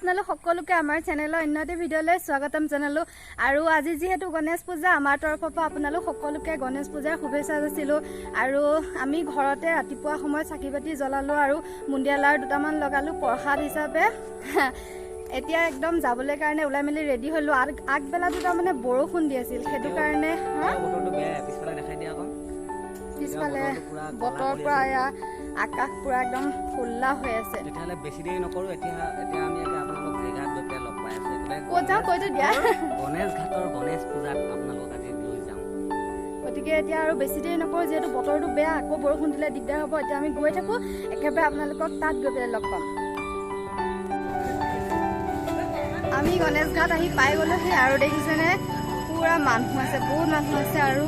আপোনালোক সকলোকে আমাৰ চেনেলৰ অন্য এটা ভিডিঅ'লৈ স্বাগতম জনালো আৰু আজি যেহেতু গণেশ পূজা আমাৰ তৰফৰ পৰা আপোনালোক সকলোকে গণেশ পূজাৰ শুভেচ্ছা যাচিলো আৰু আমি ঘৰতে ৰাতিপুৱা সময়ত চাকি বাতি জ্বলালো আৰু মুণ্ডিয়া লাৰু দুটামান লগালো প্ৰসাদ হিচাপে এতিয়া একদম যাবলৈ কাৰণে ওলাই মেলি ৰেডি হলো আগবেলা দুটা মানে বৰষুণ দি আছিল সেইটো কাৰণে বতৰটো বেয়া পিছফালে দেখাই দিয়া আকৌ পিছফালে বতৰ পৰা আকাশ পুৰা একদম খোলা হৈ আছে তেতিয়াহ'লে বেছি দেৰি নকৰো এতিয়া আমি আপোনালোক জেগাত গৈ পেলাই লগ পাই আছো ক'ত যাওঁ কৈতো দিয়া গণেশ ঘাটৰ গণেশ পূজাত আপোনালোক আজি লৈ যাওঁ গতিকে এতিয়া আৰু বেছি দেৰি নকৰো যিহেতু বতৰটো বেয়া আকৌ বৰষুণ দিলে দিগদাৰ হ'ব এতিয়া আমি গৈ থাকো একেবাৰে আপোনালোকক তাত গৈ পেলাই লগ পাম আমি গণেশ ঘাট আহি পাই গ'লোহি আৰু দেখিছেনে পুৰা মানুহ আছে বহুত মানুহ আছে আৰু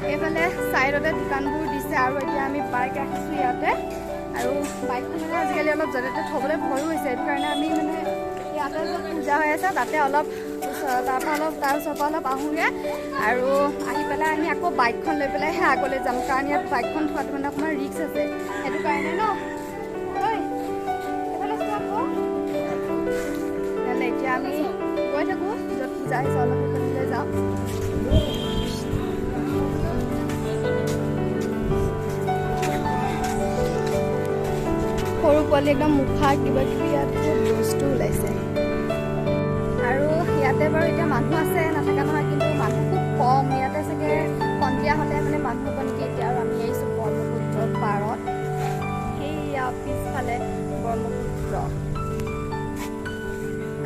এইফালে চাইডতে দোকানবোৰ দিছে আৰু এতিয়া আমি বাইক ৰাখিছোঁ ইয়াতে আৰু বাইকখন মানে আজিকালি অলপ য'তে ত'তে থ'বলৈ ভয়ো হৈছে সেইটো কাৰণে আমি মানে ইয়াতে য'ত পূজা হৈ আছে তাতে অলপ তাৰ ওচৰৰ পৰা অলপ আহোঁগৈ আৰু আহি পেলাই আমি আকৌ বাইকখন লৈ পেলাইহে আগলৈ যাম কাৰণ ইয়াত বাইকখন থোৱাটো মানে অকণমান ৰিস্ক আছে সেইটো কাৰণে ন তেতিয়াহ'লে এতিয়া আমি গৈ থাকোঁ য'ত পূজা আহিছে অলপ সেইখনলৈ যাওঁ সৰু পোৱালি একদম মুখা কিবা কিবি ইয়াত বহুত বস্তু ওলাইছে আৰু ইয়াতে বাৰু এতিয়া মানুহ আছে নাথাকা নহয় কিন্তু মানুহ খুব কম ইয়াতে চাগে সন্ধিয়া হ'লে মানে মানুহ হ'ব নেকি এতিয়া আৰু আমি আহিছোঁ ব্ৰহ্মপুত্ৰৰ পাৰত সেইয়া পিছফালে ব্ৰহ্মপুত্ৰ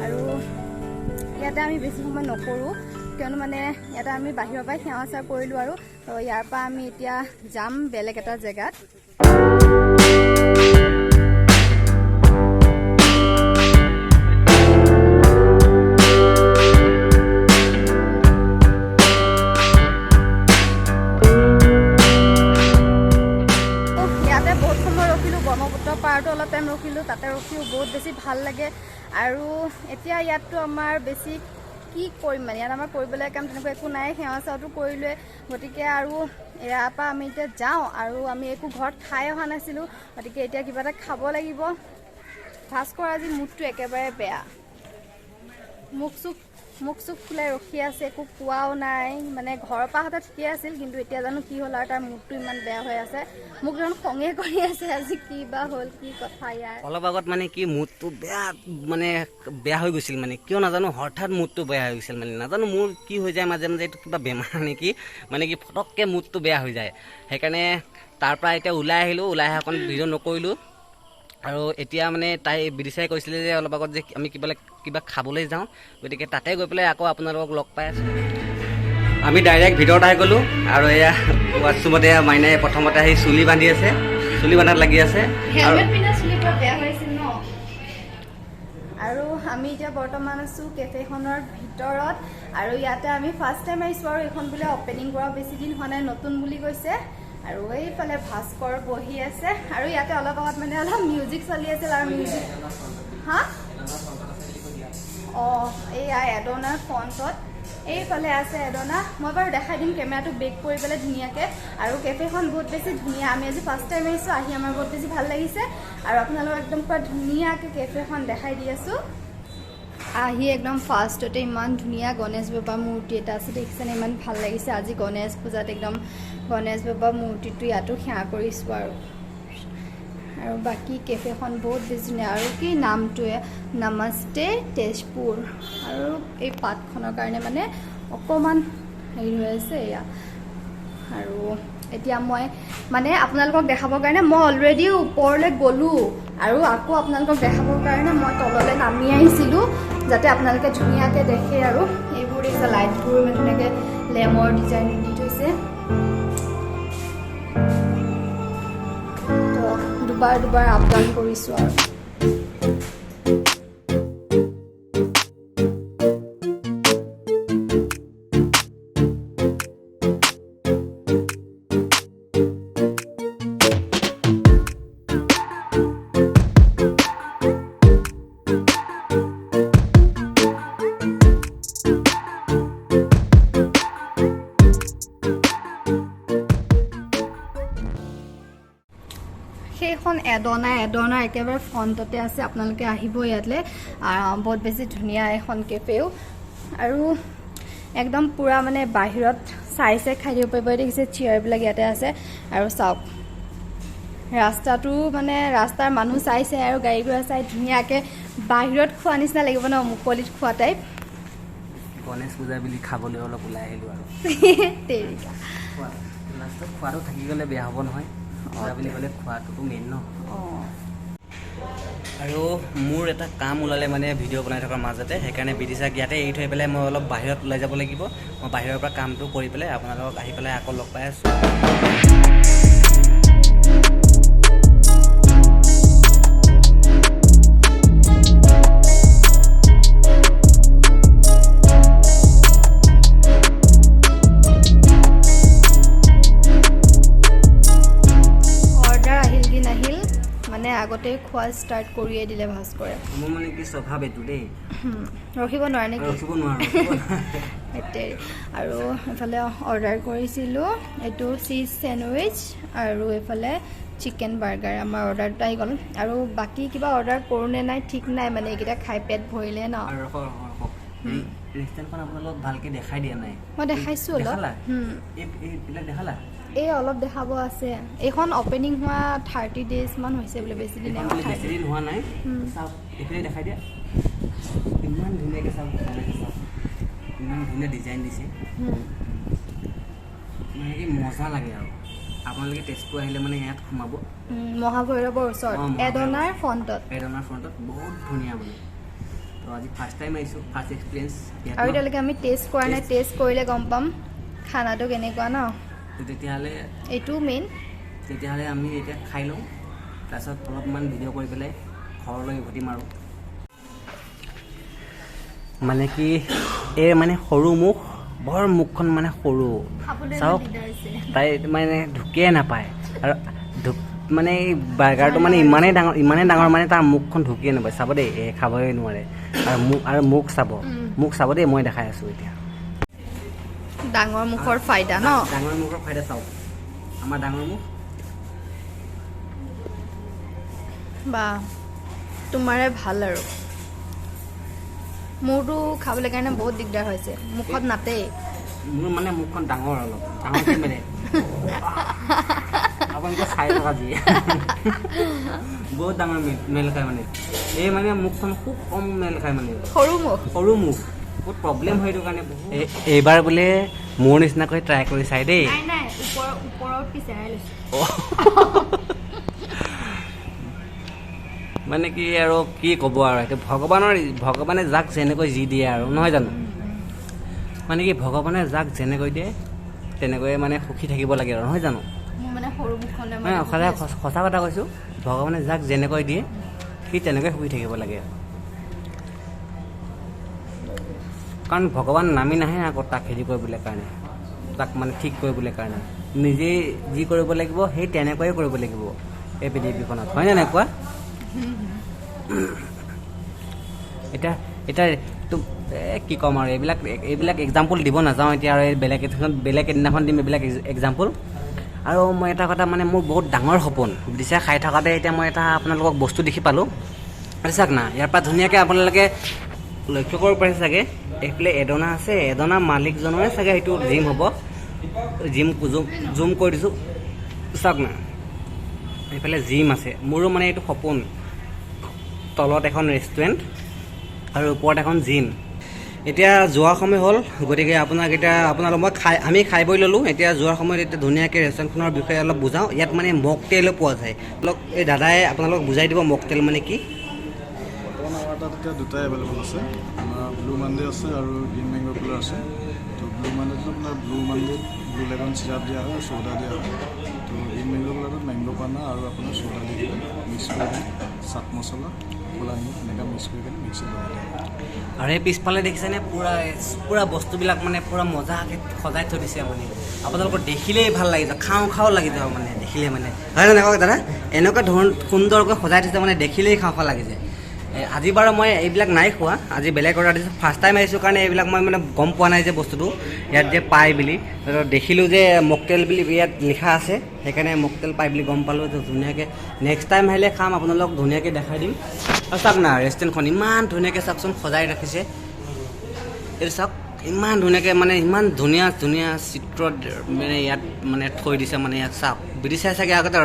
আৰু ইয়াতে আমি বেছি সময় নকৰোঁ কিয়নো মানে ইয়াতে আমি বাহিৰৰ পৰাই সেৱা চেৱা কৰিলোঁ আৰু ইয়াৰ পৰা আমি এতিয়া যাম বেলেগ এটা জেগাত পাৰটো অলপ টাইম ৰখিলোঁ তাতে ৰখিও বহুত বেছি ভাল লাগে আৰু এতিয়া ইয়াততো আমাৰ বেছি কি কৰিম মানে ইয়াত আমাৰ কৰিবলৈ কাম তেনেকুৱা একো নাই সেৱা চেৱাটো কৰিলোৱে গতিকে আৰু ইয়াৰ পৰা আমি এতিয়া যাওঁ আৰু আমি একো ঘৰত খাই অহা নাছিলোঁ গতিকে এতিয়া কিবা এটা খাব লাগিব ভাস্কৰ আজি মুডটো একেবাৰে বেয়া মুখ চুখ ফুলাই ৰখি আছে একো পোৱাও নাই মানে ঘৰৰ পৰা হঠাৎ ঠিকে আছিল কিন্তু এতিয়া জানো কি হ'ল আৰু তাৰ মুডটো ইমান বেয়া হৈ আছে মোক দেখোন খঙে কৰি আছে আজি কি বা হ'ল কি কথা ইয়াৰ অলপ আগত মানে কি মুডটো বেয়া হৈ গৈছিল মানে কিয় নাজানো হঠাৎ মুডটো বেয়া হৈ গৈছিল মানে নাজানো মোৰ কি হৈ যায় মাজে মাজে এইটো কিবা বেমাৰ নেকি মানে কি ফটককৈ মুডটো বেয়া হৈ যায় সেইকাৰণে তাৰ পৰা এতিয়া ওলাই আহিলোঁ ওলাই আহি অকণ ভিডিঅ' নকৰিলোঁ আৰু এতিয়া মানে তাই বিদিশাই কৈছিলে যে অলপ আগত যে আমি কিবা খাবলৈ যাওঁ গতিকে তাতে গৈ পেলাই আকৌ আপোনালোকক লগ পাই আছোঁ আমি ডাইৰেক্ট ভিতৰত আহি গ'লোঁ আৰু এয়া ৱাশ্বৰুমতে মাইনাই প্ৰথমতে আহি চুলি বান্ধি আছে চুলি বান্ধাত লাগি আছে আৰু আমি এতিয়া বৰ্তমান আছোঁ কেফেখনৰ ভিতৰত আৰু ইয়াতে আমি ফাৰ্ষ্ট টাইম আহিছোঁ আৰু এইখন বোলে অপেনিং কৰা বেছি দিন হোৱা নাই নতুন বুলি কৈছে আৰু এইফালে ভাস্কৰ বহি আছে আৰু ইয়াতে অলপ আগত মানে অলপ মিউজিক চলি আছিল আৰু মিউজিক হা অঁ এইয়া এডনাৰ ফ্ৰণ্টত এইফালে আছে এডনা মই বাৰু দেখাই দিম কেমেৰাটো বেক কৰি পেলাই ধুনীয়াকৈ আৰু কেফেখন বহুত বেছি ধুনীয়া আমি আজি ফাৰ্ষ্ট টাইম আহিছোঁ আহি আমাৰ বহুত বেছি ভাল লাগিছে আৰু আপোনালোকক একদম পুৰা ধুনীয়াকৈ কেফেখন দেখাই দি আছোঁ আহি একদম ফাৰ্ষ্টতে ইমান ধুনীয়া গণেশ বাবাৰ মূৰ্তি এটা আছে দেখিছেনে ইমান ভাল লাগিছে আজি গণেশ পূজাত একদম গণেশ বাবাৰ মূৰ্তিটো ইয়াতো সেৱা কৰিছোঁ আৰু বাকী কেফেখন বহুত বেছি ধুনীয়া আৰু কি নামটোৱে নমস্তে তেজপুৰ আৰু এই পাতখনৰ কাৰণে মানে অকণমান হেৰি হৈ আছে এয়া আৰু এতিয়া মই মানে আপোনালোকক দেখাবৰ কাৰণে মই অলৰেডি ওপৰলৈ গ'লোঁ আৰু আকৌ আপোনালোকক দেখাবৰ কাৰণে মই তললৈ নামি আহিছিলোঁ যাতে আপোনালোকে ধুনীয়াকৈ দেখে আৰু এইবোৰ দেখিছে লাইটবোৰ মানে ধুনীয়াকৈ লেমৰ ডিজাইন দি থৈছে তো দুবাৰ আপ ডাউন কৰিছোঁ আৰু কেফেখন এডনাৰ একেবাৰে ফ্ৰণ্টতে আছে আপোনালোকে আহিব ইয়ালৈ বহুত বেছি ধুনীয়া এখন কেফেও আৰু একদম পুৰা মানে বাহিৰত চাই খাই দিব পাৰিব দেখিছে চেয়াৰবিলাক ইয়াতে আছে আৰু চাওক ৰাস্তাটো মানে ৰাস্তাৰ মানুহ চাইছে আৰু গাড়ী ঘোঁৰা চাই ধুনীয়াকৈ বাহিৰত খোৱা নিচিনা লাগিব ন মুকলিত খোৱা টাইপ গণেশ পূজা বুলি খাবলৈ অলপ ওলাই আহিলোঁ আৰু তেৰিকা লাষ্টত খোৱাটো থাকি গ'লে বেয়া হ'ব নহয় পূজা বুলি ক'লে খোৱাটোতো মেইন ন আৰু মোৰ এটা কাম ওলালে মানে ভিডিঅ' বনাই থকাৰ মাজতে সেইকাৰণে বিদিশাক ইয়াতে এৰি থৈ পেলাই মই অলপ বাহিৰত ওলাই যাব লাগিব মই বাহিৰৰ পৰা কামটো কৰি পেলাই আপোনালোকক আহি পেলাই আকৌ লগ পাই আছোঁ আগতে খোৱা ষ্টাৰ্ট কৰিয়ে দিলে ভাস্কৰে মোৰ মানে কি স্বভাৱ এইটো দেই ৰখিব নোৱাৰে নেকি ৰখিব নোৱাৰোঁ আৰু এফালে অৰ্ডাৰ কৰিছিলোঁ এইটো চীজ চেণ্ডউইচ আৰু এইফালে চিকেন বাৰ্গাৰ আমাৰ অৰ্ডাৰটো আহি গ'ল আৰু বাকী কিবা অৰ্ডাৰ কৰোঁ নে নাই ঠিক নাই মানে এইকেইটা খাই পেট ভৰিলে ন ৰেষ্টুৰেণ্টখন আপোনালোকক ভালকৈ দেখাই দিয়া নাই মই দেখাইছোঁ অলপ এইবিলাক দেখালা এই অলপ দেখাব আছে এইখন অপেনিং হোৱা 30 days মান হৈছে বোলে বেছি দিন হোৱা নাই চাওক এইফালে দেখাই দিয়া ইমান ধুনীয়াকৈ চাওক ইমান ধুনীয়া ডিজাইন দিছে মানে কি মজা লাগে আৰু আপোনালোকে তেজপুৰ আহিলে মানে ইয়াত সোমাব মহাভৈৰৱৰ ওচৰত এডনাৰ ফ্ৰণ্টত বহুত ধুনীয়া মানে তো আজি ফাৰ্ষ্ট টাইম আহিছোঁ ফাৰ্ষ্ট এক্সপিৰিয়েঞ্চ আৰু এতিয়ালৈকে আমি টেষ্ট কৰা নাই টেষ্ট কৰিলে গম পাম খানাটো কেনেকুৱা ন তেতিয়াহ'লে এইটো মেইন তেতিয়াহ'লে আমি এতিয়া খাই লওঁ তাৰপিছত অলপমান ভিডিঅ' কৰি পেলাই ঘৰলৈ উভতিম আৰু মানে কি এই মানে সৰু মুখ বৰ মুখখন মানে সৰু চাওক তাই মানে ঢুকিয়ে নাপায় আৰু মানে এই বাৰ্গাৰটো মানে ইমানেই ডাঙৰ মানে তাৰ মুখখন ঢুকিয়ে নাপায় চাব দেই এই খাবই নোৱাৰে আৰু মুখ চাব দেই মই দেখাই আছোঁ এতিয়া ডাঙৰ মুখৰ ফাইদা ন ডাঙৰ মুখৰ ফাইদা চাওক আমাৰ ডাঙৰ মুখ বা তোমাৰে ভাল আৰু মোৰতো খাবলৈ কাৰণে বহুত দিগদাৰ হৈছে মুখত নাতেই মোৰ মানে মুখখন ডাঙৰ অলপ ডাঙৰকৈ মেলে আপোনালোকে চাই থকা যি বহুত ডাঙৰ মেল খায় মানে এই মানে মুখখন খুব কম মেল খায় মানে সৰু মুখ বহুত প্ৰব্লেম হয় এইটো কাৰণে এইবাৰ বোলে মোৰ নিচিনাকৈ ট্ৰাই কৰি চাই দেই মানে কি আৰু কি ক'ব আৰু এইটো ভগৱানে যাক যেনেকৈ যি দিয়ে আৰু নহয় জানো মানে কি ভগৱানে যাক যেনেকৈ দিয়ে তেনেকৈয়ে মানে সুখী থাকিব লাগে আৰু নহয় জানো সদায় সঁচা কথা কৈছোঁ ভগৱানে যাক যেনেকৈ দিয়ে সি তেনেকৈ সুখী থাকিব লাগে কাৰণ ভগৱান নামি নাহে আকৌ তাক হেৰি কৰিবলৈ কাৰণে তাক মানে ঠিক কৰিবলৈ কাৰণে নিজেই যি কৰিব লাগিব সেই তেনেকৈয়ে কৰিব লাগিব এই পৃথিৱীখনত হয়নে নাই কোৱা এতিয়া কি ক'ম আৰু এইবিলাক এক্সাম্পল দিব নাযাওঁ এতিয়া আৰু বেলেগ এদিনাখন দিম এইবিলাক এক্সাম্পল আৰু মই এটা কথা মানে মোৰ বহুত ডাঙৰ সপোন দিছে খাই থকাতে এতিয়া মই এটা আপোনালোকক বস্তু দেখি পালোঁ চাওক না ইয়াৰ পৰা ধুনীয়াকৈ আপোনালোকে লক্ষ্য কৰিব পাৰিছে চাগে এইফালে এডনা আছে এডনা মালিকজনৰে চাগে সেইটো জিম হ'ব জুম কৰি দিছোঁ চাওক না এইফালে জিম আছে মোৰো মানে এইটো সপোন তলত এখন ৰেষ্টুৰেণ্ট আৰু ওপৰত এখন জিম এতিয়া যোৱাৰ সময় হ'ল গতিকে আমি খাই বৈ ল'লোঁ এতিয়া যোৱাৰ সময়ত এতিয়া ধুনীয়াকৈ ৰেষ্টুৰেণ্টখনৰ বিষয়ে অলপ বুজাওঁ ইয়াত মানে মকটেইলো পোৱা যায় এই দাদাই আপোনালোকক বুজাই দিব মকটেইল মানে কি আমাৰ তাত এতিয়া দুটাই এভেইলেবল আছে আমাৰ ব্লু মানডে আছে আৰু গ্ৰীণ মেংগ' কুলাৰ আছে তো ব্লু মানডেটো আপোনাৰ ব্লু লেমন চিৰাপ দিয়া হয় আৰু চ'ডা দিয়া হয় তো গ্ৰীণ মেংগ' কুলাৰটোত মেংগ' পানা আৰু আপোনাৰ চ'ডা দি কিনে মিক্স কৰি চাট মছলা ক'লা নিমখ এনেকৈ মিক্স কৰি কিনে মিক্সিত বনাই দিয়া আৰু এই পিছফালে দেখিছেনে পুৰা বস্তুবিলাক মানে পুৰা মজাকৈ সজাই থৈ দিছে মানে আপোনালোকৰ দেখিলেই ভাল লাগি যায় খাওঁ লাগি যাব মানে দেখিলে মানে হয় নে নহয় দাদা এনেকুৱা সুন্দৰকৈ সজাই থৈছে মানে দেখিলেই খাওঁ লাগি যায় আজি বাৰু মই এইবিলাক নাই খোৱা, আজি বেলেগ অৰ্ডাৰ দিছোঁ। ফাৰ্ষ্ট টাইম আহিছোঁ কাৰণে এইবিলাক মই মানে গম পোৱা নাই যে বস্তুটো ইয়াত যে পায় বুলি। দেখিলোঁ যে মকটেল বুলি ইয়াত লিখা আছে, সেইকাৰণে মকটেল পায় বুলি গম পালোঁ। ধুনীয়াকৈ নেক্সট টাইম আহিলে খাম, আপোনালোকক ধুনীয়াকৈ দেখাই দিম। আৰু চাওক না ৰেষ্টুৰেণ্টখন ইমান ধুনীয়াকৈ চাওকচোন সজাই ৰাখিছে। এইটো চাওক ইমান ধুনীয়াকৈ মানে ইমান ধুনীয়া ধুনীয়া চিত্ৰ মানে ইয়াত মানে থৈ দিছে। মানে ইয়াত চাওক ব্ৰিটিছে চাগে আগতে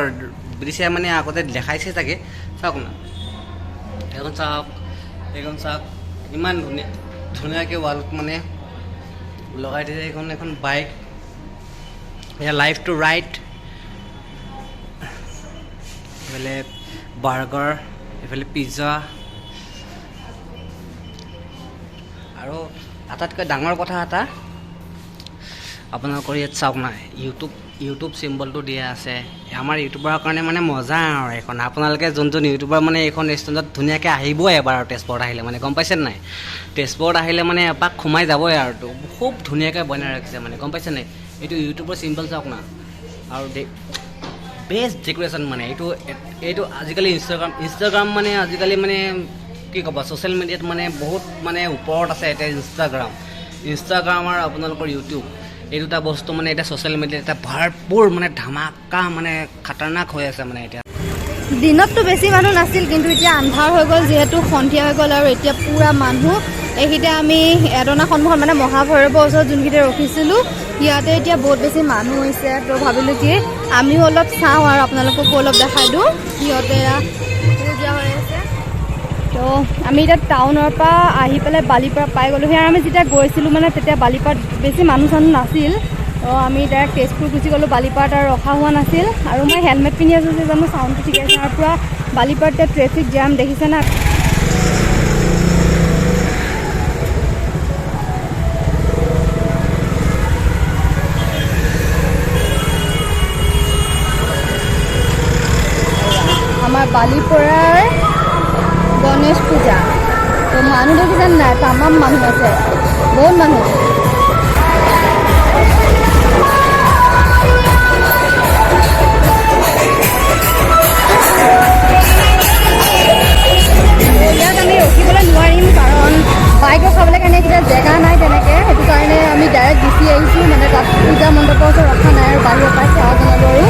ব্ৰিটিছে মানে আগতে দেখাইছে চাগে। চাওক না এইখন চাওক, এইখন চাওক ইমান ধুনীয়াকৈ ৱালত মানে লগাই দিছে। এইখন এখন বাইক, এয়া লাইফ টু ৰাইট, এইফালে বাৰ্গাৰ, এইফালে পিজ্জা। আৰু আটাইতকৈ ডাঙৰ কথা এটা আপোনালোকৰ ইয়াত চাওক না, ইউটিউব চিম্বলটো দিয়া আছে। আমাৰ ইউটিউবাৰৰ কাৰণে মানে মজা আৰু এইখন। আপোনালোকে যোনজন ইউটিউবাৰ মানে এইখন ৰেষ্টুৰেণ্টত ধুনীয়াকৈ আহিবই এবাৰ আৰু তেজপুৰত আহিলে মানে, গম পাইছে নাই? তেজপুৰত আহিলে মানে এপাক সোমাই যাবই আৰু খুব ধুনীয়াকৈ বনাই ৰাখিছে মানে, গম পাইছে নাই? এইটো ইউটিউবৰ চিম্বল চাওক না। আৰু বেষ্ট ডেক'ৰেশ্যন মানে এইটো আজিকালি ইনষ্টাগ্ৰাম মানে আজিকালি মানে কি ক'ব, ছ'চিয়েল মিডিয়াত মানে বহুত মানে ওপৰত আছে এতিয়া ইনষ্টাগ্ৰাম আৰু আপোনালোকৰ ইউটিউব। এই দুটা বস্তু মানে এতিয়া ছ'চিয়েল মিডিয়াত এটা ভৰপূৰ মানে ধামাকা মানে খাতাৰনাক হৈ আছে মানে এতিয়া। দিনততো বেছি মানুহ নাছিল, কিন্তু এতিয়া আন্ধাৰ হৈ গ'ল যিহেতু, সন্ধিয়া হৈ গ'ল আৰু এতিয়া পূৰা মানুহ। এইখিনিতে আমি এডনা সন্মুখত মানে মহাভৈৰৱৰ ওচৰত যোনখিনিতে ৰখিছিলোঁ, ইয়াতে এতিয়া বহুত বেছি মানুহ হৈছে। তো ভাবিলোঁ কি আমিও অলপ চাওঁ আৰু আপোনালোককো অলপ দেখাই দিওঁ। সিহঁতে পূজা হৈ আছে। তো আমি এতিয়া টাউনৰ পৰা আহি পেলাই বালিপাৰা পাই গ'লোহি। আৰু আমি যেতিয়া গৈছিলোঁ মানে তেতিয়া বালিপাৰাত বেছি মানুহ চানুহ নাছিল। তো আমি ডাইৰেক্ট তেজপুৰ গুচি গ'লোঁ, বালিপাৰাত আৰু ৰখা হোৱা নাছিল। আৰু মই হেলমেট পিন্ধি আছোঁ যে জানো চাউণ্ডটো ঠিক আছে। আৰু পূৰা বালিপাৰাত এতিয়া ট্ৰেফিক জাম দেখিছে না। আমাৰ বালিপৰাৰ গণেশ পূজা। তো মানুহ দেখিছেন নাই, তামাম মানুহ আছে, বহুত মানুহ। ইয়াত আমি ৰখিবলৈ নোৱাৰিম, কাৰণ বাইক ৰখাবলৈ কাৰণে কিবা জেগা নাই তেনেকৈ। সেইটো কাৰণে আমি ডাইৰেক্ট গুচি আহিছোঁ, মানে তাত পূজা মণ্ডপৰ ওচৰত ৰখা নাই আৰু বাহিৰৰ পৰা সেৱা জনালোঁ আৰু